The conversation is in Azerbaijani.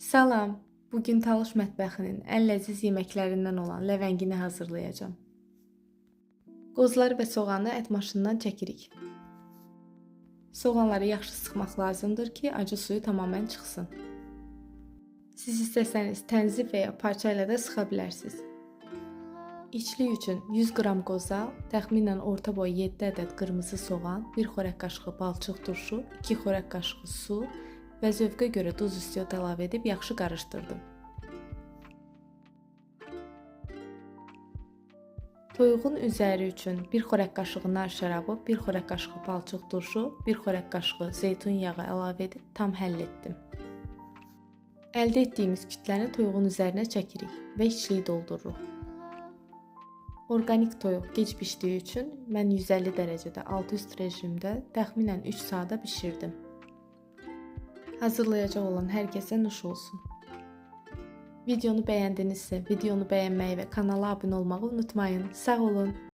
Salam, bugün Talış mətbəxinin ən ləziz yeməklərindən olan ləvəngini hazırlayacağam. Qozları və soğanı ət maşınından çəkirik. Soğanları yaxşı sıxmaq lazımdır ki, acı suyu tamamilə çıxsın. Siz istəsəniz tənzif və ya parça ilə də sıxa bilərsiniz. İçlik üçün 100 qram qoza, təxminən orta boy 7 ədəd qırmızı soğan, 1 xörək qaşığı balçıq turşu, 2 xörək qaşığı su və zövqə görə duz istiot əlavə edib yaxşı qarışdırdım. Toyuğun üzəri üçün 1 xörək qaşığı nar şərabı, 1 xörək qaşığı balçıq turşu, 1 xörək qaşığı zeytun yağı əlavə edib tam həll etdim. Əldə etdiyimiz kütləni toyuğun üzərinə çəkirik və içliyi doldururuq. Orqanik toyuq gec bişdiyi üçün mən 150 dərəcədə alt üst rejimdə təxminən 3 saata bişirdim. Hazırlayacaq olan hər kəsə nuş olsun. Videonu bəyəndinizsə, videonu bəyənməyi və kanala abunə olmağı unutmayın. Sağ olun.